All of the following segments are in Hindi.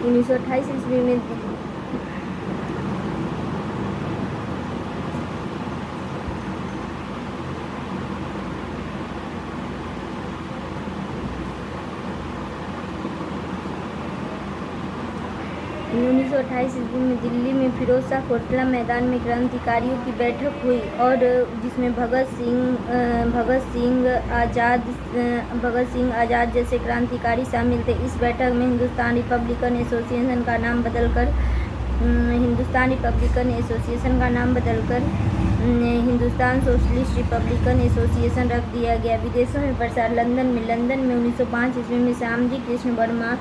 1928 ईस्वी में 1928 ईस्वी में दिल्ली में फिरोज शाह कोटला मैदान में क्रांतिकारियों की बैठक हुई और जिसमें भगत सिंह आज़ाद जैसे क्रांतिकारी शामिल थे। इस बैठक में हिंदुस्तान रिपब्लिकन एसोसिएशन का नाम बदलकर हिंदुस्तान सोशलिस्ट रिपब्लिकन एसोसिएशन रख दिया गया। विदेशों में प्रसार लंदन में 1905 ईस्वी में Shyamji Krishna Verma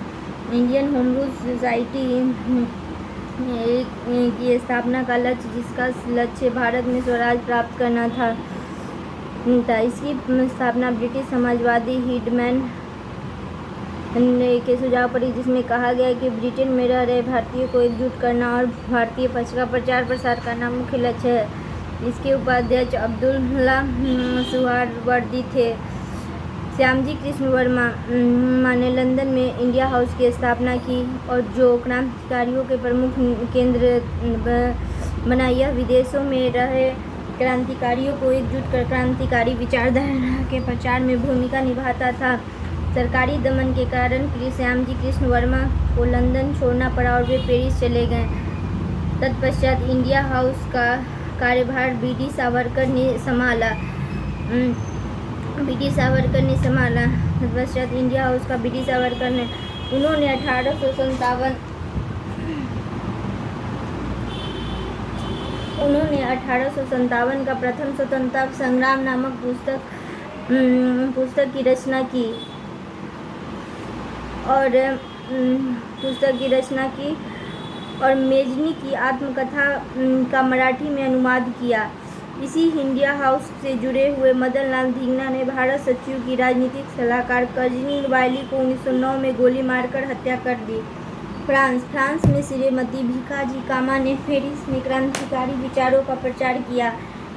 Indian home rule society की स्थापना का लक्ष्य, जिसका लक्ष्य भारत में स्वराज प्राप्त करना था। इसकी स्थापना ब्रिटिश समाजवादी हिडमैन के सुझाव पर, जिसमें कहा गया कि ब्रिटेन में रह रहे भारतीयों को एकजुट करना और भारतीय पक्ष का प्रचार प्रसार करना मुख्य लक्ष्य है। इसके उपाध्यक्ष अब्दुल्ला सुहरावर्दी थे। श्यामजी कृष्ण वर्मा ने लंदन में इंडिया हाउस की स्थापना की और जो क्रांतिकारियों के प्रमुख केंद्र बना। यह विदेशों में रहे क्रांतिकारियों को एकजुट कर क्रांतिकारी विचारधारा के प्रचार में भूमिका निभाता था। सरकारी दमन के कारण श्यामजी कृष्ण वर्मा को लंदन छोड़ना पड़ा और वे पेरिस चले गए। तत्पश्चात इंडिया हाउस का कार्यभार बी डी सावरकर ने संभाला। तत्पश्चात इंडिया हाउस का बी डी सावरकर ने उन्होंने 1857 का प्रथम स्वतंत्रता संग्राम नामक पुस्तक की रचना की और मेजनी की आत्मकथा का मराठी में अनुवाद किया। इसी इंडिया हाउस से जुड़े हुए मदन लाल धींगना ने भारत सचिव की राजनीतिक सलाहकार कर्जिनी वायली को 1909 में गोली मारकर हत्या कर दी। फ्रांस में श्रीमती भीखाजी कामा ने पेरिस में क्रांतिकारी विचारों का प्रचार किया।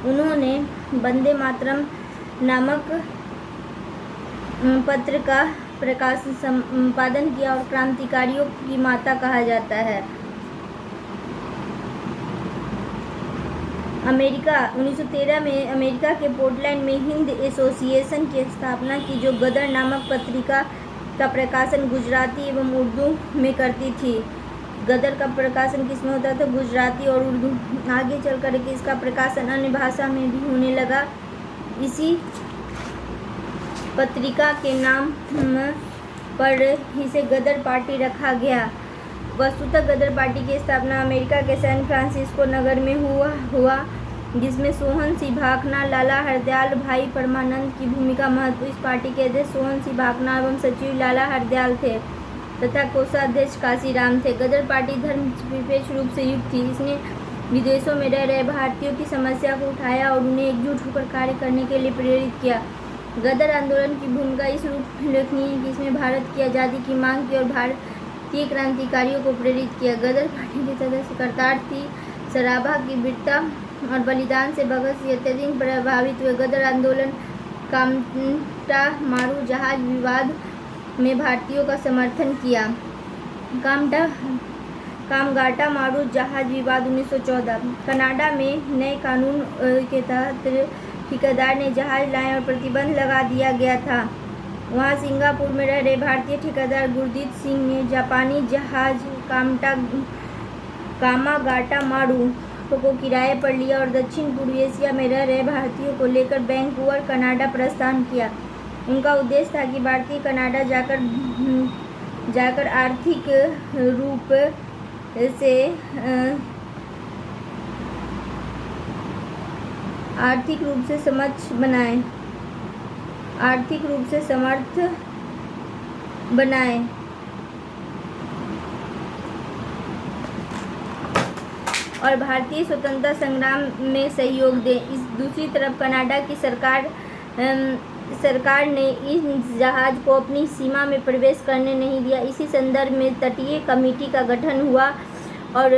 उन्होंने वंदे मातरम नामक पत्र का संपादन किया और क्रांतिकारियों की माता कहा जाता है। अमेरिका 1913 में अमेरिका के पोर्टलैंड में हिंद एसोसिएशन की स्थापना की, जो गदर नामक पत्रिका का प्रकाशन गुजराती एवं उर्दू में करती थी। गदर का प्रकाशन किस में होता था? गुजराती और उर्दू। आगे चलकर के इसका प्रकाशन अन्य भाषा में भी होने लगा। इसी पत्रिका के नाम पर इसे गदर पार्टी रखा गया। वस्तुतः गदर पार्टी की स्थापना अमेरिका के सैन फ्रांसिस्को नगर में हुआ, जिसमें सोहन सिंह भाखना, लाला हरदयाल, भाई परमानंद की भूमिका महत्व। इस पार्टी के अध्यक्ष सोहन सिंह भाखना एवं सचिव लाला हरदयाल थे तथा कोषाध्यक्ष काशीराम थे। गदर पार्टी धर्मनिरपेक्ष रूप से युक्त थी। इसने विदेशों में रह रहे भारतीयों की समस्या को उठाया और उन्हें एकजुट होकर कार्य करने के लिए प्रेरित किया। गदर आंदोलन की भूमिका इस रूप में उल्लेखनीय है कि इसमें भारत की आज़ादी की मांग की और भारतीय क्रांतिकारियों को प्रेरित किया। गदर पार्टी के सदस्य करतार थी सराभा की वीरता और बलिदान से भगत सिंह अत्यधिक प्रभावित हुए। गदर आंदोलन कामटा मारू जहाज विवाद में भारतीयों का समर्थन किया। कामगाटा मारू जहाज विवाद 1914। कनाडा में नए कानून के तहत ठेकेदार ने जहाज लाए और प्रतिबंध लगा दिया गया था। वहाँ सिंगापुर में रह रहे भारतीय ठेकेदार गुरदीप सिंह ने जापानी जहाज कामागाटा मारू को किराए पर लिया और दक्षिण पूर्व एशिया में रह रहे भारतीयों को लेकर वैंकूवर कनाडा प्रस्थान किया। उनका उद्देश्य था कि भारतीय कनाडा जाकर आर्थिक रूप से समर्थ बनाए। और भारतीय स्वतंत्रता संग्राम में सहयोग दें। इस दूसरी तरफ कनाडा की सरकार ने इस जहाज को अपनी सीमा में प्रवेश करने नहीं दिया। इसी संदर्भ में तटीय कमेटी का गठन हुआ और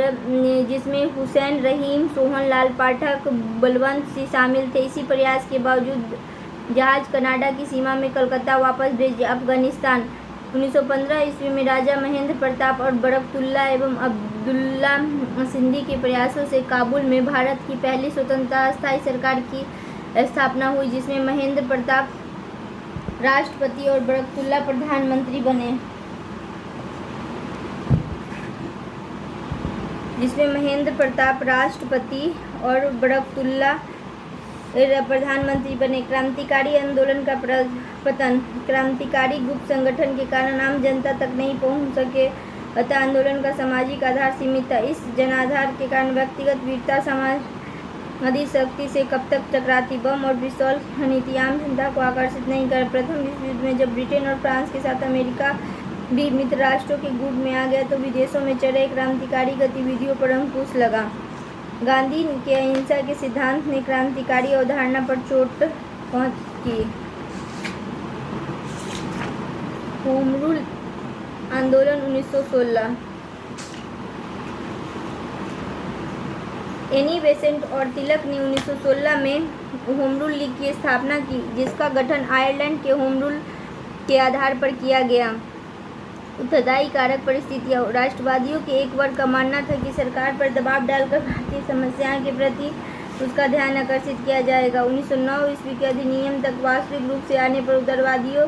जिसमें हुसैन रहीम, सोहन लाल पाठक, बलवंत सिंह शामिल थे। इसी प्रयास के बावजूद जहाज कनाडा की सीमा में कलकत्ता वापस भेज दिया। अफगानिस्तान 1915 ईस्वी में राजा महेंद्र प्रताप और बरकतुल्ला एवं अब्दुल्ला सिंधी के प्रयासों से काबुल में भारत की पहली स्वतंत्र अस्थायी सरकार की स्थापना हुई, जिसमें महेंद्र प्रताप राष्ट्रपति और बरकतुल्ला प्रधानमंत्री बने। जिसमें महेंद्र प्रताप राष्ट्रपति और बरकतुल्ला प्रधानमंत्री बने। क्रांतिकारी आंदोलन का पतन। क्रांतिकारी गुप्त संगठन के कारण आम जनता तक नहीं पहुंच सके, अतः आंदोलन का सामाजिक आधार सीमित था। इस जनाधार के कारण व्यक्तिगत वीरता समाज शक्ति से कब तक टकराती, बम और पिस्तौल की नीति आम जनता को आकर्षित नहीं कर। प्रथम विश्व युद्ध में जब ब्रिटेन और फ्रांस के साथ अमेरिका भी मित्र राष्ट्रों के गुट में आ गया तो विदेशों में चल रही क्रांतिकारी गतिविधियों पर अंकुश लगा। गांधी के अहिंसा के सिद्धांत ने क्रांतिकारी अवधारणा पर चोट पहुंची। होम रूल आंदोलन 1916। एनी बेसेंट और तिलक ने 1916 में होम रूल लीग की स्थापना की, जिसका गठन आयरलैंड के होम रूल के आधार पर किया गया। उत्तरदायी कारक परिस्थितियाँ। राष्ट्रवादियों के एक वर्ग का मानना था कि सरकार पर दबाव डालकर भारतीय समस्याओं के प्रति उसका ध्यान आकर्षित किया जाएगा। 1909 ईस्वी के अधिनियम तक वास्तविक रूप से आने पर उत्तरवादियों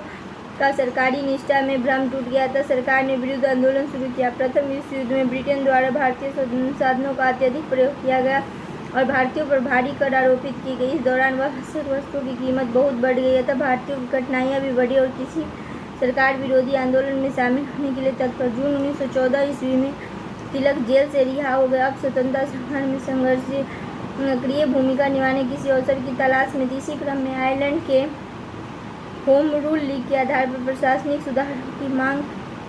का सरकारी निष्ठा में भ्रम टूट गया था। सरकार ने विरुद्ध आंदोलन शुरू किया। प्रथम विश्व युद्ध में ब्रिटेन द्वारा भारतीय संसाधनों का अत्यधिक प्रयोग किया गया और भारतीयों पर भारी कर आरोपित की गई। इस दौरान आवश्यक वस्तुओं की कीमत बहुत बढ़ गई, अतः भारतीयों की कठिनाइयाँ भी बढ़ी और किसी सरकार विरोधी आंदोलन में शामिल होने के लिए तत्पर। जून 1914 ईस्वी में तिलक जेल से रिहा हो गया। अब स्वतंत्रता संग्राम में संघर्ष सक्रिय भूमिका निभाने किसी अवसर की तलाश में थी। इसी क्रम में आयरलैंड के होम रूल लीग के आधार पर प्रशासनिक सुधारों की मांग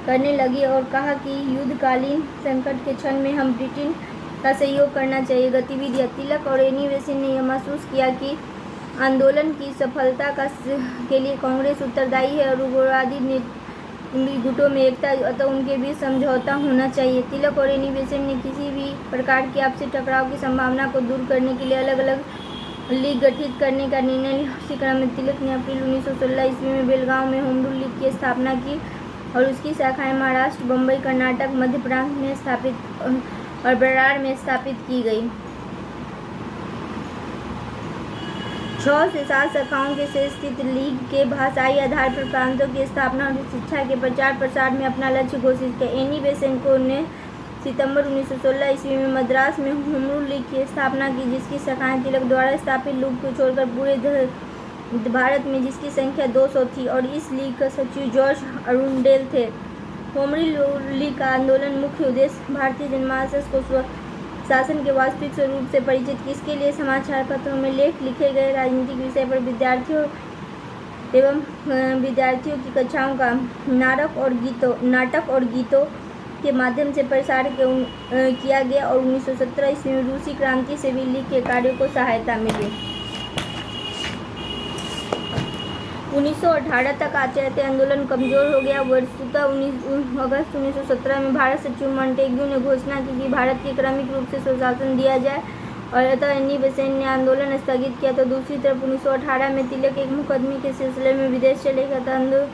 करने लगी और कहा कि युद्धकालीन संकट के क्षण में हम ब्रिटेन का सहयोग करना चाहिए। गतिविधियाँ। तिलक और एनी बेसेंट ने यह महसूस किया कि आंदोलन की सफलता के लिए कांग्रेस उत्तरदायी है और उग्रवादी गुटों में एकता, अतः उनके बीच समझौता होना चाहिए। तिलक और एनी बेसेंट ने किसी भी प्रकार के आपसी टकराव की संभावना को दूर करने के लिए अलग अलग लीग गठित करने का निर्णय लिया। उसी क्रम में तिलक ने अप्रैल 1916 ईस्वी में बेलगांव में होम रूल लीग की स्थापना की और उसकी शाखाएं महाराष्ट्र, बम्बई, कर्नाटक, मध्य प्रांत में स्थापित और बरार में स्थापित की गई। 6 से 7 शाखाओं के से स्थित लीग के भाषाई आधार पर प्रांतों की स्थापना और शिक्षा के प्रचार प्रसार में अपना लक्ष्य घोषित किया। एनी बेसेंट को ने सितंबर 1916 ईस्वी में मद्रास में होम रूल लीग की स्थापना की, जिसकी शाखाएं तिलक द्वारा स्थापित लीग को छोड़कर पूरे भारत में जिसकी संख्या 200 थी और इस लीग का सचिव जॉर्ज अरुंडेल थे। होम रूल लीग का आंदोलन मुख्य उद्देश्य भारतीय जनमानस को शासन के वास्तविक स्वरूप से परिचित की। इसके लिए समाचार पत्रों में लेख लिखे गए, राजनीतिक विषय पर विद्यार्थियों की कक्षाओं का नाटक और गीतों के माध्यम से प्रसार किया गया और 1917 ईस्वी में रूसी क्रांति से भी लीग के कार्यों को सहायता मिली। 1918 तक आचरण आंदोलन कमजोर हो गया। वस्तुतः 19 अगस्त 1917 में भारत सचिव मॉन्टेग्यू ने घोषणा की कि भारत के क्रमिक रूप से स्वशासन दिया जाए और अतः एनी बेसेंट ने आंदोलन स्थगित किया। तो दूसरी तरफ 1918 में तिलक एक मुकदमे के सिलसिले में विदेश चले गया था। आंदोलन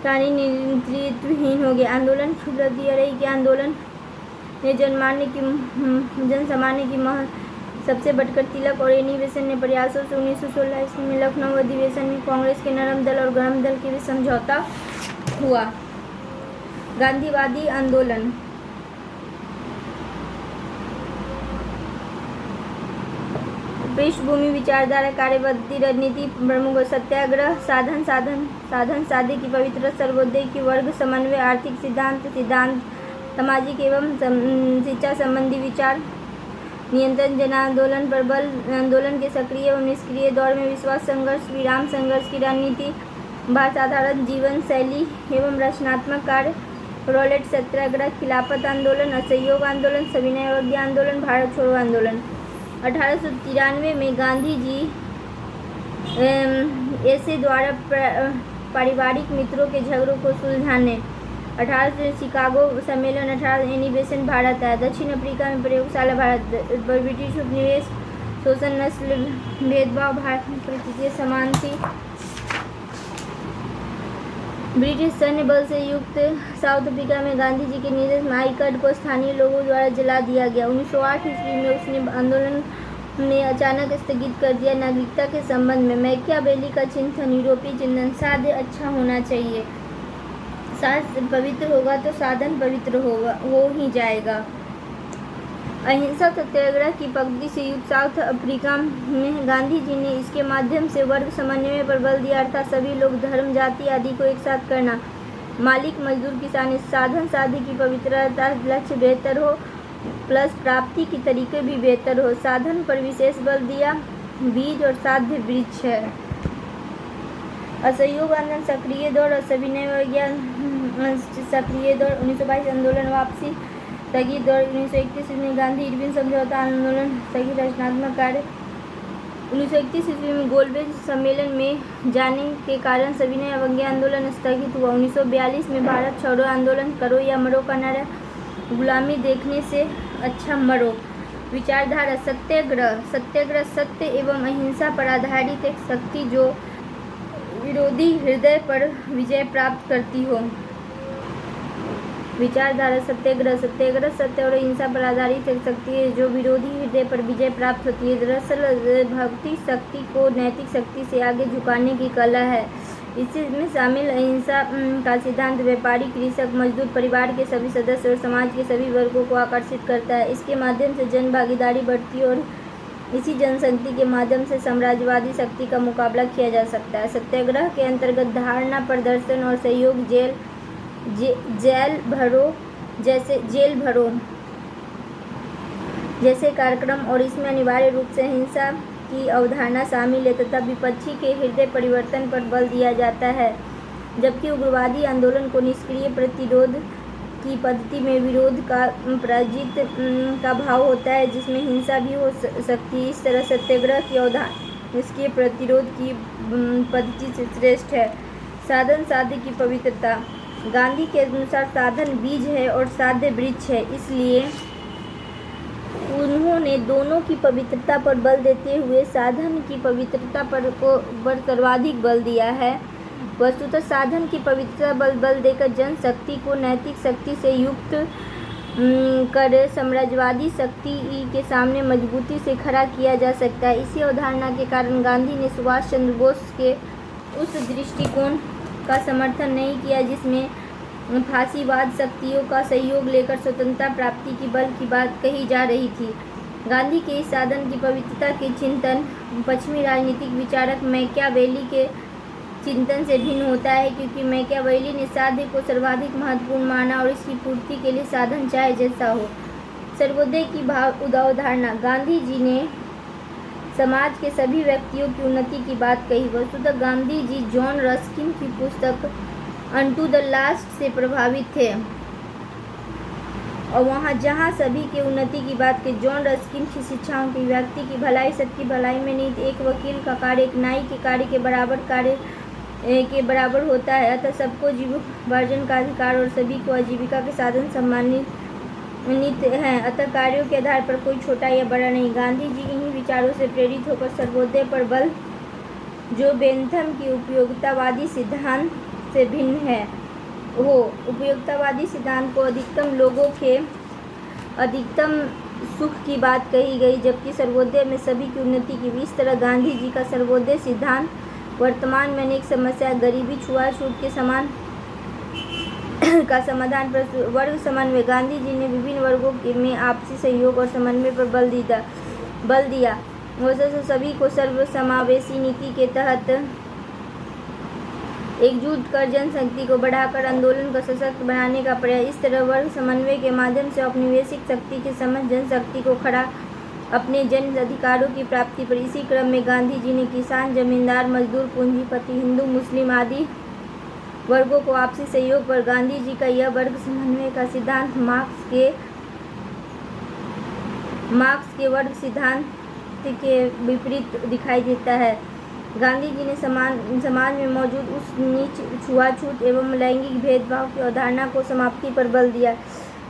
नेतृत्वहीन हो गया। आंदोलन की उपलब्धि यह रही कि आंदोलन ने जनसामान्य की सबसे बढ़कर तिलक और एनी बेसेंट ने प्रयासों से 1916 ईस्वी में लखनऊ अधिवेशन में कांग्रेस के नरम दल और गरम दल के बीच समझौता हुआ। गांधीवादी आंदोलन। पृष्ठभूमि विचारधारा, कार्यपद्धति, रणनीति, प्रमुख सत्याग्रह, साधन साध्य की पवित्र, सर्वोदय की वर्ग समन्वय, आर्थिक सिद्धांत, सामाजिक एवं शिक्षा संबंधी विचार, नियंत्रण, जन आंदोलन, प्रबल आंदोलन के सक्रिय एवं निष्क्रिय दौर में विश्वास, संघर्ष, विराम संघर्ष की रणनीति, भाषा साधारण जीवन शैली एवं रचनात्मक कार्य, रॉलेट सत्याग्रह, खिलाफत आंदोलन, असहयोग आंदोलन, सविनय अवज्ञा आंदोलन, भारत छोड़ो आंदोलन। 1893 में गांधी जी ऐसे द्वारा पारिवारिक मित्रों के झगड़ों को सुलझाने। 1800 शिकागो सम्मेलन। 18 एनी बेसेंट भारत आया। दक्षिण अफ्रीका में प्रयोगशाला भारत। ब्रिटिश उपनिवेश शोषण, नस्ल भेदभाव भारत में परिस्थितियाँ समान थी। ब्रिटिश सैन्य बल से युक्त साउथ अफ्रीका में गांधी जी के निर्देश में आई कार्ड को स्थानीय लोगों द्वारा जला दिया गया। 1908 ईस्वी में उसने आंदोलन ने अचानक स्थगित कर दिया। नागरिकता के संबंध में मैकियावेली का चिंतन यूरोपीय चिंतन साध्य अच्छा होना चाहिए। शास्त्र पवित्र होगा तो साधन पवित्र हो ही जाएगा। अहिंसा सत्याग्रह की पद्धति से युक्त साउथ अफ्रीका में गांधी जी ने इसके माध्यम से वर्ग समन्वय पर बल दिया, अर्थात सभी लोग, धर्म, जाति आदि को एक साथ करना। मालिक, मजदूर, किसान, साधन साध्य की पवित्रता, लक्ष्य बेहतर हो प्लस प्राप्ति के तरीके भी बेहतर हो। साधन पर विशेष बल दिया, बीज और साध्य वृक्ष है। असहयोग आंदोलन, सक्रिय दौर और सविनय विज्ञान, सक्रिय दौर 1922 आंदोलन, वापसी, स्थगित दौर 1931 में गांधी इरविन समझौता आंदोलन, स्थगित रचनात्मक कार्य 1931 ईस्वी में गोलमेज सम्मेलन में जाने के कारण सविनय अवज्ञा आंदोलन स्थगित हुआ। 1942 में भारत छोड़ो आंदोलन, करो या मरो का नारा, गुलामी देखने से अच्छा मरो। विचारधारा, सत्याग्रह, सत्याग्रह सत्य एवं अहिंसा पर आधारित एक शक्ति जो विरोधी हृदय पर विजय प्राप्त करती हो। विचारधारा, सत्याग्रह, सत्याग्रह सत्य और अहिंसा पर आधारित एक शक्ति है जो विरोधी हृदय पर विजय प्राप्त होती है। दरअसल भौतिक शक्ति को नैतिक शक्ति से आगे झुकाने की कला है। इसमें शामिल अहिंसा का सिद्धांत व्यापारी, कृषक, मजदूर, परिवार के सभी सदस्य और समाज के सभी वर्गों को आकर्षित करता है। इसके माध्यम से जन भागीदारी बढ़ती है और इसी जनशक्ति के माध्यम से साम्राज्यवादी शक्ति का मुकाबला किया जा सकता है। सत्याग्रह के अंतर्गत धारणा, प्रदर्शन और सहयोग, जेल भरो जैसे कार्यक्रम और इसमें अनिवार्य रूप से अहिंसा की अवधारणा शामिल है तथा विपक्षी के हृदय परिवर्तन पर बल दिया जाता है। जबकि उग्रवादी आंदोलन को निष्क्रिय प्रतिरोध की पद्धति में विरोध का पराजित का भाव होता है जिसमें हिंसा भी हो सकती है। इस तरह सत्याग्रह की अवधारणा इसके प्रतिरोध की पद्धति से श्रेष्ठ है। साधन साध्य की पवित्रता, गांधी के अनुसार साधन बीज है और साध्य वृक्ष है, इसलिए उन्होंने दोनों की पवित्रता पर बल देते हुए साधन की पवित्रता पर सर्वाधिक बल दिया है। वस्तुतः साधन की पवित्रता बल देकर जनशक्ति को नैतिक शक्ति से युक्त कर साम्राज्यवादी शक्ति के सामने मजबूती से खड़ा किया जा सकता है। इसी अवधारणा के कारण गांधी ने सुभाष चंद्र बोस के उस दृष्टिकोण का समर्थन नहीं किया जिसमें फासीवाद शक्तियों का सहयोग लेकर स्वतंत्रता प्राप्ति की बल की बात कही जा रही थी। गांधी के इस साधन की पवित्रता के चिंतन पश्चिमी राजनीतिक विचारक मैकियावेली के चिंतन से भिन्न होता है, क्योंकि मैकियावेली ने साध्य को सर्वाधिक महत्वपूर्ण माना और इसकी पूर्ति के लिए साधन चाहे जैसा हो। सर्वोदय की अवधारणा, गांधी जी ने समाज के सभी व्यक्तियों की उन्नति की बात कही। वस्तुतः गांधी जी जॉन रस्किन की पुस्तक अनटू द लास्ट से प्रभावित थे और वहाँ जहाँ सभी के उन्नति की बात की। जॉन रस्किन की शिक्षाओं की व्यक्ति की भलाई सबकी भलाई में नहीं, एक वकील का कार्य एक नाई के कार्य के बराबर होता है। अतः सबको जीवोपार्जन का अधिकार और सभी को आजीविका के साधन सम्मानित हैं। अतः कार्यों के आधार पर कोई छोटा या बड़ा नहीं। गांधी जी इन्हीं विचारों से प्रेरित होकर सर्वोदय पर बल, जो बेंथम की उपयोगितावादी सिद्धांत से भिन्न है, हो उपयोगितावादी सिद्धांत को अधिकतम लोगों के अधिकतम सुख की बात कही गई, जबकि सर्वोदय में सभी की उन्नति की। इस तरह गांधी जी का सर्वोदय सिद्धांत वर्तमान में अनेक समस्या, गरीबी, छुआछूत के समान का समाधान पर वर्ग समन्वय। गांधी जी ने विभिन्न वर्गों में आपसी सहयोग और समन्वय पर बल दिया। वह सभी को सर्वसमावेशी नीति के तहत एकजुट कर जनशक्ति को बढ़ाकर आंदोलन को सशक्त बनाने का प्रयास। इस तरह वर्ग समन्वय के माध्यम से औपनिवेशिक शक्ति के समझ जनशक्ति को खड़ा अपने जन अधिकारों की प्राप्ति पर। इसी क्रम में गांधी जी ने किसान, जमींदार, मजदूर, पूंजीपति, हिंदू, मुस्लिम आदि वर्गों को आपसी सहयोग पर। गांधी जी का यह वर्ग समन्वय का सिद्धांत मार्क्स के वर्ग सिद्धांत के विपरीत दिखाई देता है। गांधी जी ने समाज में मौजूद उस नीच, छुआछूत एवं लैंगिक भेदभाव की अवधारणा को समाप्ति पर बल दिया।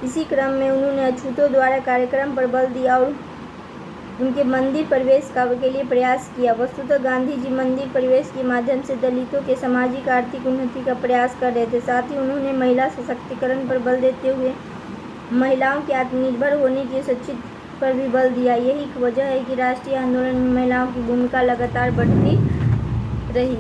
इसी क्रम में उन्होंने अछूतों द्वारा कार्यक्रम पर बल दिया और उनके मंदिर प्रवेश के लिए प्रयास किया। वस्तुतः गांधी जी मंदिर प्रवेश के माध्यम से दलितों के सामाजिक आर्थिक उन्नति का प्रयास कर रहे थे। साथ ही उन्होंने महिला सशक्तिकरण पर बल देते हुए महिलाओं के आत्मनिर्भर होने की शिक्षित पर भी बल दिया। यही वजह है कि राष्ट्रीय आंदोलन में महिलाओं की भूमिका लगातार बढ़ती रही।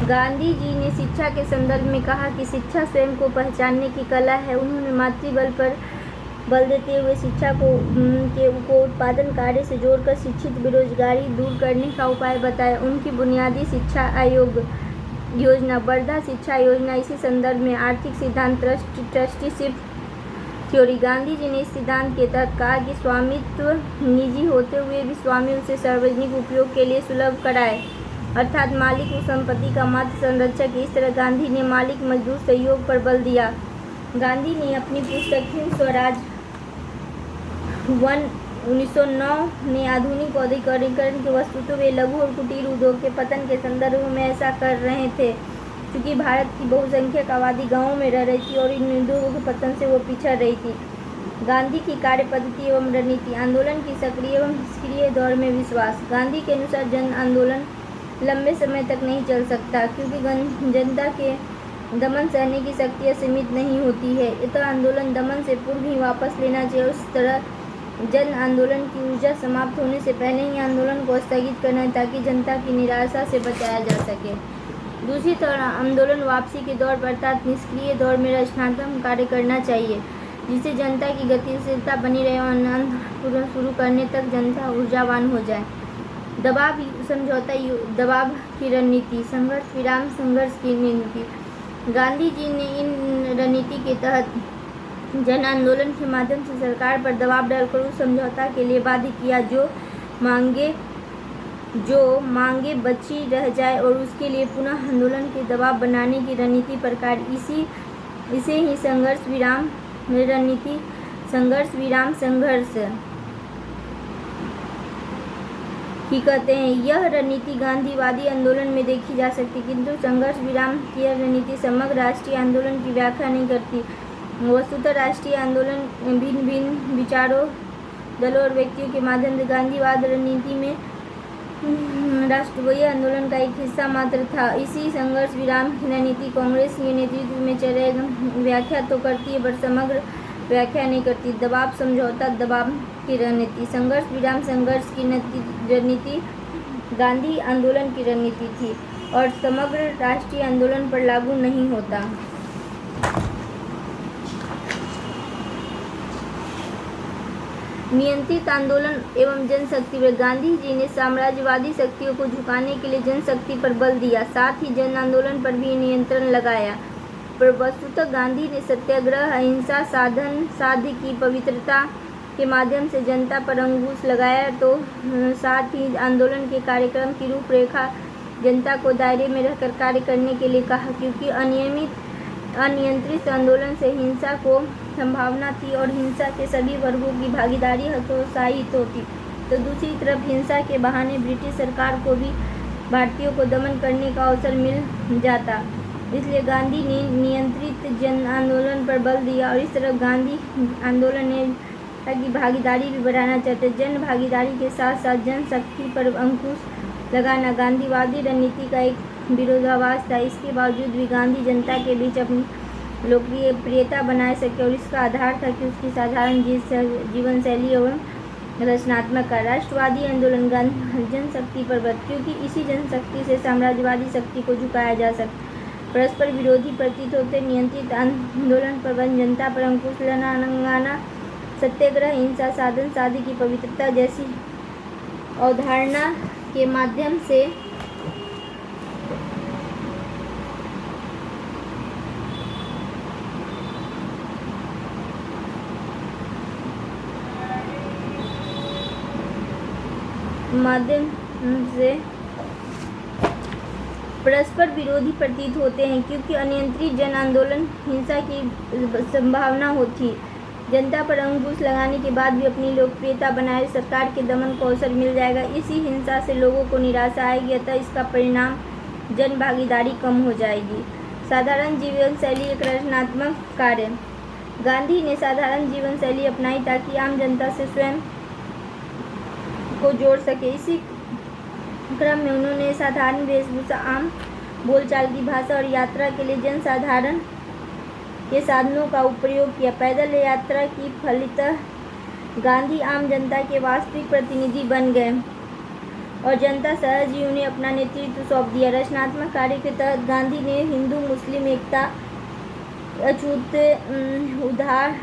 गांधी जी ने शिक्षा के संदर्भ में कहा कि शिक्षा स्वयं को पहचानने की कला है। उन्होंने मातृबल पर बल देते हुए शिक्षा को उत्पादन कार्य से जोड़कर शिक्षित बेरोजगारी दूर करने का उपाय बताया। उनकी बुनियादी शिक्षा आयोग योजना, वर्धा शिक्षा योजना, इसी संदर्भ में आर्थिक सिद्धांत ट्रस्टीशिप थ्योरी। गांधी जी ने इस सिद्धांत के तहत कहा कि स्वामित्व निजी होते हुए भी स्वामी उसे सार्वजनिक उपयोग के लिए सुलभ कराए, अर्थात मालिक उस संपत्ति का मात्र संरक्षक। इस तरह गांधी ने मालिक मजदूर सहयोग पर बल दिया। गांधी ने अपनी पुस्तक हिंद स्वराज 1909 में आधुनिक औद्योगिकरण के वस्तुतः वे लघु और कुटीर उद्योग के पतन के संदर्भ में ऐसा कर रहे थे, क्योंकि भारत की बहुसंख्यक आबादी गाँवों में रह रही थी और इन उद्योगों के पतन से वो पिछड़ रही थी। गांधी की कार्य पद्धति एवं रणनीति। आंदोलन की सक्रिय एवं निष्क्रिय दौर में विश्वास। गांधी के अनुसार जन आंदोलन लंबे समय तक नहीं चल सकता, क्योंकि जनता के दमन सहने की शक्ति सीमित नहीं होती है। अतः आंदोलन दमन से पूर्व ही वापस लेना चाहिए। उस तरह जन आंदोलन की ऊर्जा समाप्त होने से पहले ही आंदोलन को स्थगित करना है, ताकि जनता की निराशा से बचाया जा सके। दूसरी तरह आंदोलन वापसी के दौर पर अर्थात निष्क्रिय दौर में रचनात्मक कार्य करना चाहिए, जिससे जनता की गतिशीलता बनी रहे और आंदोलन शुरू करने तक जनता ऊर्जावान हो जाए। दबाव समझौता, दबाव की रणनीति, संघर्ष विराम संघर्ष की नीति। गांधी जी ने इन रणनीति के तहत जन आंदोलन के माध्यम से सरकार पर दबाव डालकर उस समझौता के लिए बाध्य किया जो मांगे बची रह जाए और उसके लिए पुनः आंदोलन के दबाव बनाने की रणनीति प्रकार। इसे ही संघर्ष विराम रणनीति, संघर्ष विराम संघर्ष ही कहते हैं। यह रणनीति गांधीवादी आंदोलन में देखी जा सकती, किंतु संघर्ष विराम की यह रणनीति समग्र राष्ट्रीय आंदोलन की व्याख्या नहीं करती। वस्तुतः राष्ट्रीय आंदोलन भिन्न भिन्न विचारों, दलों और व्यक्तियों के माध्यम से गांधीवाद रणनीति में राष्ट्रीय आंदोलन का एक हिस्सा मात्र था। इसी संघर्ष विराम की रणनीति कांग्रेस के नेतृत्व में चले व्याख्या तो करती है, पर समग्र व्याख्या नहीं करती। दबाव समझौता, दबाव की रणनीति। संघर्ष विराम संघर्ष की रणनीति गांधी आंदोलन की रणनीति थी और समग्र राष्ट्रीय आंदोलन पर लागू नहीं होता। नियंत्रित आंदोलन एवं जनशक्ति पर गांधी जी ने साम्राज्यवादी शक्तियों को झुकाने के लिए जनशक्ति पर बल दिया, साथ ही जन आंदोलन पर भी नियंत्रण लगाया। पर वस्तुतः गांधी ने सत्याग्रह, अहिंसा, साध्य की पवित्रता के माध्यम से जनता पर अंकुश लगाया, तो साथ ही आंदोलन के कार्यक्रम की रूपरेखा जनता को दायरे में रहकर कार्य करने के लिए कहा, क्योंकि अनियंत्रित आंदोलन से हिंसा को संभावना थी और हिंसा के सभी वर्गों की भागीदारी हतोत्साहित होती। तो दूसरी तरफ हिंसा के बहाने ब्रिटिश सरकार को भी भारतीयों को दमन करने का अवसर मिल जाता। इसलिए गांधी ने नियंत्रित जन आंदोलन पर बल दिया और इस तरह गांधी आंदोलन ने की भागीदारी भी बढ़ाना चाहते। जन भागीदारी के साथ साथ जनशक्ति पर अंकुश लगाना गांधीवादी रणनीति का एक विरोधाभास था। इसके बावजूद भी गांधी जनता के बीच अपनी लोकप्रियता बनाए सके और इसका आधार था कि उसकी साधारण जीवन शैली एवं रचनात्मक का। राष्ट्रवादी आंदोलन गांधी जनशक्ति पर बल, क्योंकि इसी जनशक्ति से साम्राज्यवादी शक्ति को झुकाया जा सकता। परस्पर विरोधी प्रतीत होते नियंत्रित आंदोलन पर बल, जनता पर अंकुश लगाना, सत्याग्रह, हिंसा, साधन साध्य की पवित्रता जैसी अवधारणा के माध्यम से परस्पर विरोधी प्रतीत होते हैं, क्योंकि अनियंत्रित जन आंदोलन हिंसा की संभावना होती। जनता पर अंकुश लगाने के बाद भी अपनी लोकप्रियता बनाए सरकार के दमन को अवसर मिल जाएगा। इसी हिंसा से लोगों को निराशा आएगी, अतः इसका परिणाम जन भागीदारी कम हो जाएगी। साधारण जीवन शैली एक रचनात्मक कार्य। गांधी ने साधारण जीवन शैली अपनाई ताकि आम जनता से स्वयं को जोड़ सके। इसी क्रम में उन्होंने साधारण वेशभूषा, आम बोलचाल की भाषा और यात्रा के लिए जनसाधारण के साधनों का प्रयोग किया। पैदल यात्रा की फलितः गांधी आम जनता के वास्तविक प्रतिनिधि बन गए और जनता सहज ही उन्हें अपना नेतृत्व सौंप दिया। रचनात्मक कार्य के तहत गांधी ने हिंदू मुस्लिम एकता, अछूत उद्धार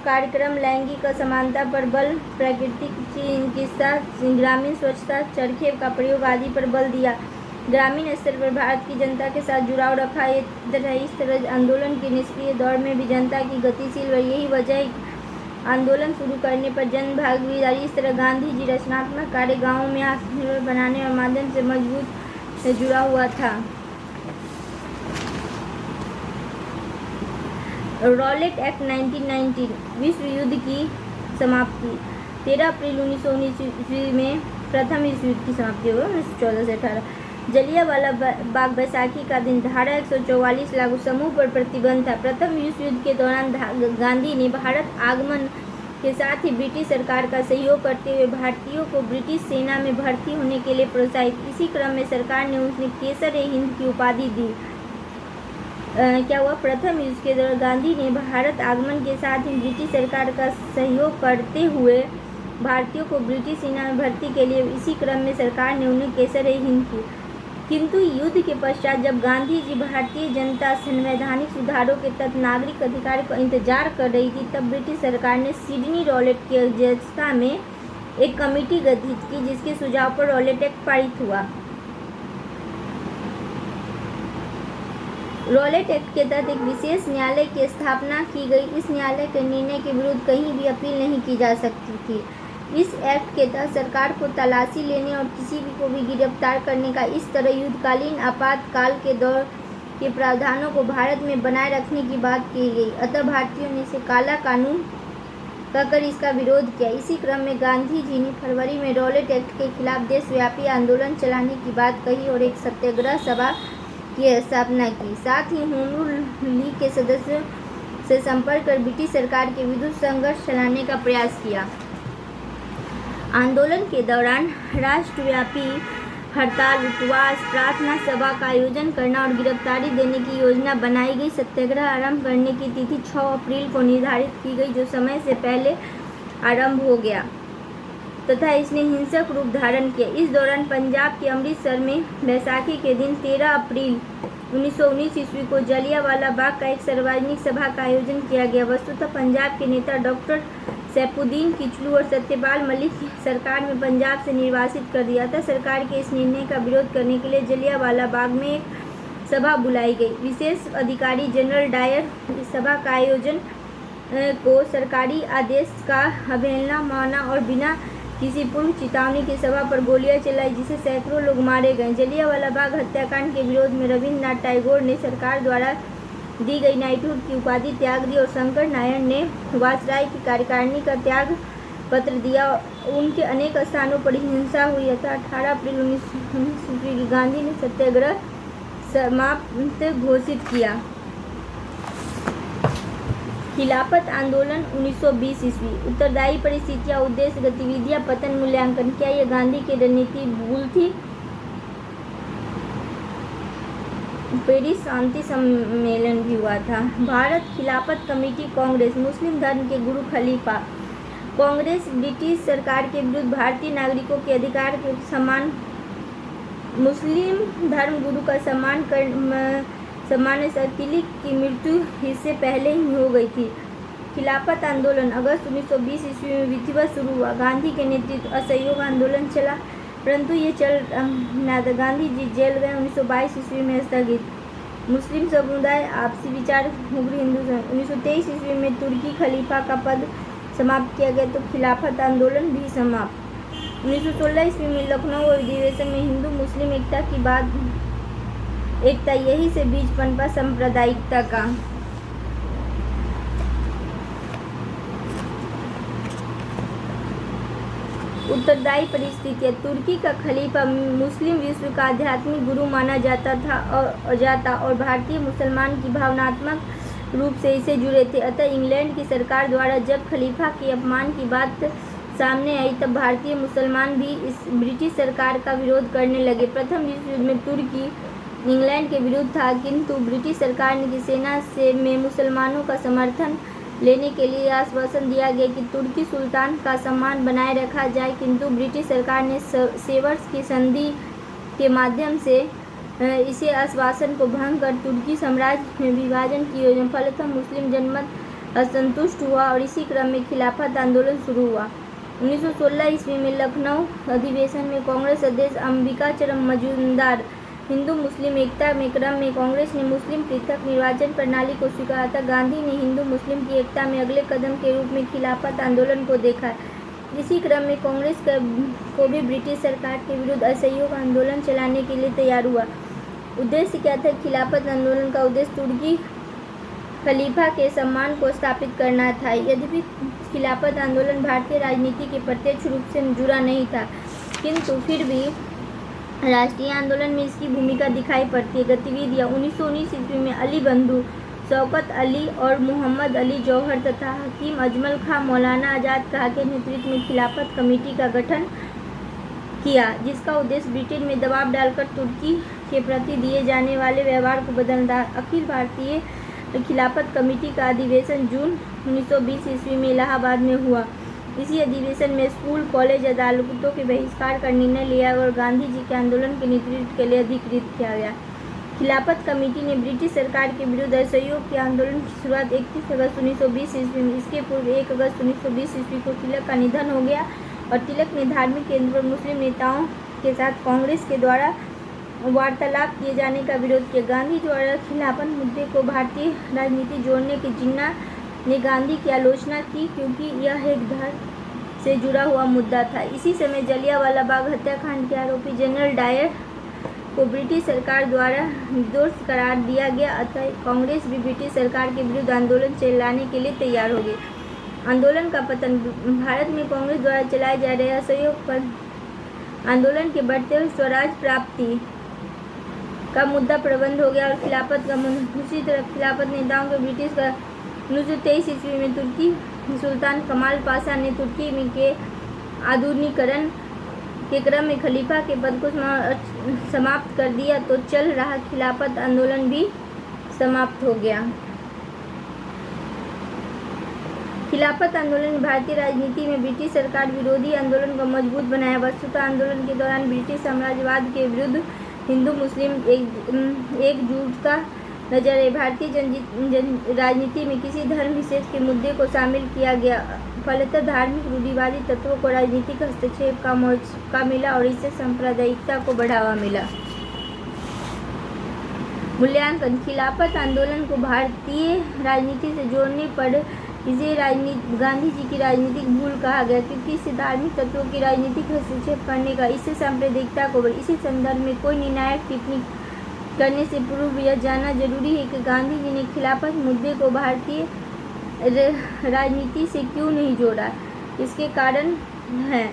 कार्यक्रम, लैंगिक असमानता पर बल, प्राकृतिक चिकित्सा, ग्रामीण स्वच्छता, चरखे का प्रयोग आदि पर बल दिया। ग्रामीण स्तर पर भारत की जनता के साथ जुड़ाव रखा। इस तरह आंदोलन के निष्क्रिय दौर में भी जनता की गतिशील, यही वजह है आंदोलन शुरू करने पर जन भागीदारी। इस तरह गांधी जी रचनात्मक कार्य गाँवों में आत्मनिर्भर बनाने और माध्यम से मजबूत से जुड़ा हुआ था। रॉलेट एक्ट 1919 विश्व युद्ध की समाप्ति। 13 अप्रैल 1919 ईस्वी में प्रथम विश्व युद्ध की समाप्ति हुई 1914 से 18। जलियांवाला बाग बैसाखी का दिन। धारा 144 लागू। समूह पर प्रतिबंध था। प्रथम विश्व युद्ध के दौरान गांधी ने भारत आगमन के साथ ही ब्रिटिश सरकार का सहयोग करते हुए भारतीयों को ब्रिटिश सेना में भर्ती होने के लिए प्रोत्साहित। इसी क्रम में सरकार ने उन्हें केसर-ए-हिंद की उपाधि दी। क्या हुआ? प्रथम युद्ध के दौरान गांधी ने भारत आगमन के साथ ही ब्रिटिश सरकार का सहयोग करते हुए भारतीयों को ब्रिटिश सेना में भर्ती के लिए, इसी क्रम में सरकार ने उन्हें केसर-ए-हिंद की। किंतु युद्ध के पश्चात जब गांधी जी भारतीय जनता संवैधानिक सुधारों के तहत नागरिक अधिकार का इंतजार कर रही थी, तब ब्रिटिश सरकार ने सिडनी रॉलेट की अध्यक्षता में एक कमेटी गठित की, जिसके सुझाव पर रॉलेट एक्ट पारित हुआ। रॉलेट एक्ट के तहत एक विशेष न्यायालय की स्थापना की गई। इस न्यायालय के निर्णय के विरुद्ध कहीं भी अपील नहीं की जा सकती थी। इस एक्ट के तहत सरकार को तलाशी लेने और किसी भी को भी गिरफ्तार करने का, इस तरह युद्धकालीन आपातकाल के दौर के प्रावधानों को भारत में बनाए रखने की बात कही गई। अतः भारतीयों ने इसे काला कानून कहकर इसका विरोध किया। इसी क्रम में गांधी जी ने फरवरी में रॉलेट एक्ट के खिलाफ देशव्यापी आंदोलन चलाने की बात कही और एक सत्याग्रह सभा की स्थापना की। साथ ही होम लीग के सदस्यों से संपर्क कर ब्रिटिश सरकार के विरुद्ध संघर्ष चलाने का प्रयास किया। आंदोलन के दौरान राष्ट्रव्यापी हड़ताल, उपवास, प्रार्थना सभा का आयोजन करना और गिरफ्तारी देने की योजना बनाई गई। सत्याग्रह आरंभ करने की तिथि 6 अप्रैल को निर्धारित की गई, जो समय से पहले आरंभ हो गया तथा इसने हिंसक रूप धारण किया। इस दौरान पंजाब के अमृतसर में बैसाखी के दिन 13 अप्रैल 1919 ईस्वी को जलियांवाला बाग का एक सार्वजनिक सभा का आयोजन किया गया। वस्तुतः पंजाब के नेता डॉक्टर सैफुद्दीन किचलू और सत्यपाल मलिक सरकार में पंजाब से निर्वासित कर दिया था। सरकार के इस निर्णय का विरोध करने के लिए जलियांवाला बाग में एक सभा बुलाई गई। विशेष अधिकारी जनरल डायर इस सभा का आयोजन को सरकारी आदेश का अवहेलना माना और बिना किसी पूर्व चेतावनी की सभा पर गोलियां चलाई, जिससे सैकड़ों लोग मारे गए। जलियांवाला बाग हत्याकांड के विरोध में रविन्द्रनाथ टैगोर ने सरकार द्वारा दी गई नाइटहुड की उपाधि त्याग दी और शंकर नारायण ने वासराय की कार्यकारिणी का त्याग पत्र दिया। उनके अनेक स्थानों पर हिंसा हुई। 18 अप्रैल 1919 ईस्वी गांधी ने सत्याग्रह समाप्त घोषित किया। खिलाफत आंदोलन 1920 ईस्वी। उत्तरदायी परिस्थितियां, उद्देश्य, गतिविधियां, पतन, मूल्यांकन। क्या यह गांधी की रणनीति भूल थी? पेरिस शांति सम्मेलन भी हुआ था। भारत खिलाफत कमेटी, कांग्रेस, मुस्लिम धर्म के गुरु खलीफा। कांग्रेस ब्रिटिश सरकार के विरुद्ध भारतीय नागरिकों के अधिकार के सम्मान, मुस्लिम धर्म गुरु का सम्मान तिलक की मृत्यु इससे पहले ही हो गई थी। खिलाफत आंदोलन अगस्त 1920 ईस्वी में विधिवत शुरू हुआ। गांधी के नेतृत्व असहयोग आंदोलन चला, परंतु ये चल न था। गांधी जी जेल गए। 1922 ईस्वी में स्थगित। मुस्लिम समुदाय आपसी विचार उग्र हिंदू। 1923 ईस्वी में तुर्की खलीफा का पद समाप्त किया गया, तो खिलाफत आंदोलन भी समाप्त। 1916 ईस्वी में लखनऊ अधिवेशन में हिंदू मुस्लिम एकता की बात एकता यही से बीज पनपा सांप्रदायिकता का। उत्तरदायी परिस्थितियाँ। तुर्की का खलीफा मुस्लिम विश्व का आध्यात्मिक गुरु माना जाता और भारतीय मुसलमान की भावनात्मक रूप से इसे जुड़े थे। अतः इंग्लैंड की सरकार द्वारा जब खलीफा के अपमान की बात सामने आई तब भारतीय मुसलमान भी इस ब्रिटिश सरकार का विरोध करने लगे। प्रथम विश्व युद्ध में तुर्की इंग्लैंड के विरुद्ध था, किंतु ब्रिटिश सरकार की सेना में मुसलमानों का समर्थन लेने के लिए आश्वासन दिया गया कि तुर्की सुल्तान का सम्मान बनाए रखा जाए, किंतु ब्रिटिश सरकार ने सेवर्स की संधि के माध्यम से इसे आश्वासन को भंग कर तुर्की साम्राज्य में विभाजन की योजना। फलतः मुस्लिम जनमत असंतुष्ट हुआ और इसी क्रम में खिलाफत आंदोलन शुरू हुआ। 1916 ईस्वी में लखनऊ अधिवेशन में कांग्रेस अध्यक्ष अंबिकाचरम मजूमदार हिंदू मुस्लिम एकता में क्रम में कांग्रेस ने मुस्लिम पृथक निर्वाचन प्रणाली को स्वीकारा था। गांधी ने हिंदू मुस्लिम की एकता में अगले कदम के रूप में खिलाफत आंदोलन को देखा। इसी क्रम में कांग्रेस को भी ब्रिटिश सरकार के विरुद्ध असहयोग आंदोलन चलाने के लिए तैयार हुआ। उद्देश्य क्या था? खिलाफत आंदोलन का उद्देश्य तुर्की खलीफा के सम्मान को स्थापित करना था। यद्यपि खिलाफत आंदोलन भारतीय राजनीति के प्रत्यक्ष रूप से जुड़ा नहीं था, किंतु फिर भी राष्ट्रीय आंदोलन में इसकी भूमिका दिखाई पड़ती है। गतिविधियाँ 1919 ईस्वी में अली बंधु शौकत अली और मोहम्मद अली जौहर तथा हकीम अजमल खां मौलाना आज़ाद खां के नेतृत्व में खिलाफत कमेटी का गठन किया, जिसका उद्देश्य ब्रिटेन में दबाव डालकर तुर्की के प्रति दिए जाने वाले व्यवहार को बदलना। अखिल भारतीय खिलाफत कमेटी का अधिवेशन जून 1920 ईस्वी में इलाहाबाद में हुआ। इसी अधिवेशन में स्कूल, कॉलेज, अदालतों के बहिष्कार का निर्णय लिया और गांधी जी के आंदोलन के नेतृत्व के लिए अधिकृत किया गया। खिलाफत कमेटी ने ब्रिटिश सरकार के विरुद्ध असहयोग के आंदोलन की शुरुआत 31 अगस्त 1920 ईस्वी में। इसके पूर्व 1 अगस्त 1920 ईस्वी को तिलक का निधन हो गया और तिलक ने धार्मिक केंद्र पर मुस्लिम नेताओं के साथ कांग्रेस के द्वारा वार्तालाप किए जाने का विरोध किया। गांधी द्वारा खिलाफत मुद्दे को भारतीय राजनीति जोड़ने के जिन्ना ने गांधी की आलोचना की, क्योंकि यह एक धर्म से जुड़ा हुआ मुद्दा था। इसी समय जलियांवाला बाग हत्याकांड के आरोपी जनरल डायर को ब्रिटिश सरकार द्वारा निर्दोष करार दिया गया। अतः कांग्रेस भी ब्रिटिश सरकार के विरुद्ध आंदोलन चलाने के लिए तैयार हो गई। आंदोलन का पतन। भारत में कांग्रेस द्वारा चलाए जा रहे असहयोग पर आंदोलन के बढ़ते हुए स्वराज प्राप्ति का मुद्दा प्रबंध हो गया और खिलाफत का मुद्दा। दूसरी तरफ खिलाफत नेताओं के ब्रिटिश का 1923 ईस्वी में तुर्की सुल्तान कमाल पाशा ने तुर्की में के आधुनिकीकरण के क्रम में खलीफा के पद को समाप्त कर दिया, तो चल रहा खिलाफत आंदोलन भी समाप्त हो गया। खिलाफत आंदोलन ने भारतीय राजनीति में ब्रिटिश सरकार विरोधी आंदोलन को मजबूत बनाया। वस्तुतः आंदोलन के दौरान ब्रिटिश साम्राज्यवाद के विरुद्ध हिंदू मुस्लिम एकजुटता नजर आई। भारतीय राजनीति में किसी धर्म विशेष के मुद्दे को शामिल किया गया। फलतः धार्मिक रूढ़िवादी तत्वों को राजनीतिक हस्तक्षेप का मौका मिला और इससे सांप्रदायिकता को बढ़ावा मिला। मूल्यांकन। खिलाफत आंदोलन को भारतीय राजनीति से जोड़ने पर इसे गांधी जी की राजनीतिक भूल कहा गया, क्योंकि इससे धार्मिक तत्वों की राजनीतिक हस्तक्षेप करने का इससे सांप्रदायिकता को बढ़ी। इसी संदर्भ में कोई निर्णायक टिप्पणी करने से पूर्व यह जानना जरूरी है कि गांधी जी ने खिलाफत मुद्दे को भारतीय राजनीति से क्यों नहीं जोड़ा। इसके कारण हैं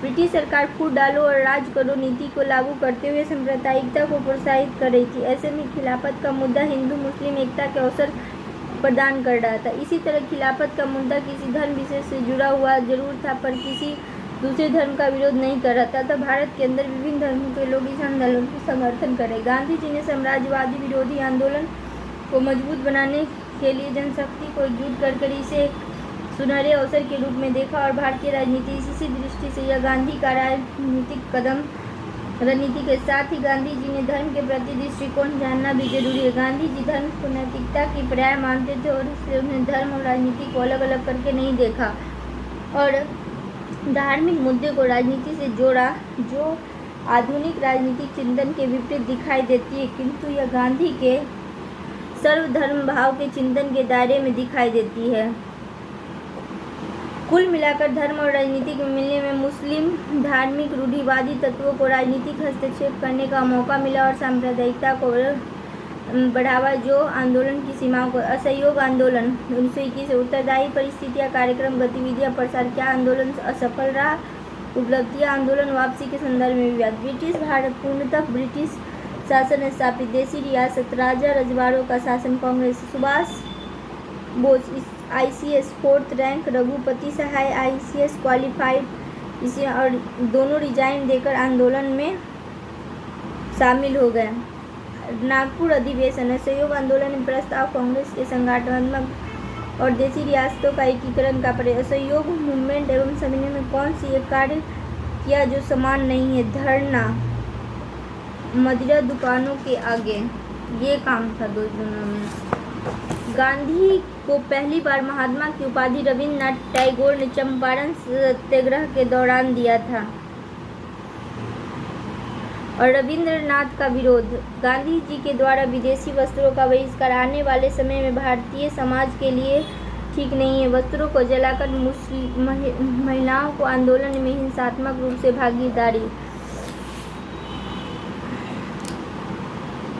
ब्रिटिश सरकार फूट डालो और राज करो नीति को लागू करते हुए सांप्रदायिकता को प्रोत्साहित कर रही थी। ऐसे में खिलाफत का मुद्दा हिंदू मुस्लिम एकता के अवसर प्रदान कर रहा था। इसी तरह खिलाफत का मुद्दा किसी धर्म विशेष से जुड़ा हुआ जरूर था, पर किसी दूसरे धर्म का विरोध नहीं कर रहा था। तो भारत के अंदर विभिन्न धर्मों के लोग इस आंदोलन को समर्थन करें। गांधी जी ने साम्राज्यवादी विरोधी आंदोलन को मजबूत बनाने के लिए जनशक्ति को एकजुट कर इसे सुनहरे अवसर के रूप में देखा और भारतीय राजनीति इसी दृष्टि से यह गांधी का राजनीतिक कदम रणनीति के साथ ही गांधी जी ने धर्म के प्रति दृष्टिकोण जानना भी जरूरी है। गांधी जी धर्म को नैतिकता की पर्याय मानते थे और इसलिए उन्हें धर्म और राजनीति को अलग अलग करके नहीं देखा और धार्मिक मुद्दे को राजनीति से जोड़ा, जो आधुनिक राजनीतिक चिंतन के विपरीत दिखाई देती है, किंतु यह गांधी के सर्वधर्म भाव के चिंतन के दायरे में दिखाई देती है। कुल मिलाकर धर्म और राजनीति के मिलने में मुस्लिम धार्मिक रूढ़िवादी तत्वों को राजनीतिक हस्तक्षेप करने का मौका मिला और सांप्रदायिकता को बढ़ावा, जो आंदोलन की सीमाओं को असहयोग आंदोलन 1921 से उत्तरदायी परिस्थितियां कार्यक्रम गतिविधियां प्रसार। क्या आंदोलन असफल रहा? उपलब्धियां, आंदोलन, वापसी के संदर्भ में विवाद। ब्रिटिश भारत पूर्णतः ब्रिटिश शासन स्थापित देशी रियासत, राजा रजवाड़ों का शासन, Congress, Subhash Bose ICS 4th rank, Raghupati Sahay ICS qualified, इसे और दोनों रिजाइन देकर आंदोलन में शामिल हो गए। नागपुर अधिवेशन, असहयोग आंदोलन में प्रस्ताव, कांग्रेस के संगठनात्मक और देशी रियासतों का एकीकरण का प्रयास। असहयोग मूवमेंट एवं सभी ने कौन सी एक कार्य किया जो समान नहीं है? धरना मदिरा दुकानों के आगे, ये काम था दोनों में। गांधी को पहली बार महात्मा की उपाधि रविन्द्रनाथ टैगोर ने चंपारण सत्याग्रह के दौरान दिया था। और रविन्द्रनाथ का विरोध, गांधी जी के द्वारा विदेशी वस्त्रों का बहिष्कार आने वाले समय में भारतीय समाज के लिए ठीक नहीं है। वस्त्रों को जलाकर मुस्लिम महिलाओं को आंदोलन में हिंसात्मक रूप से भागीदारी।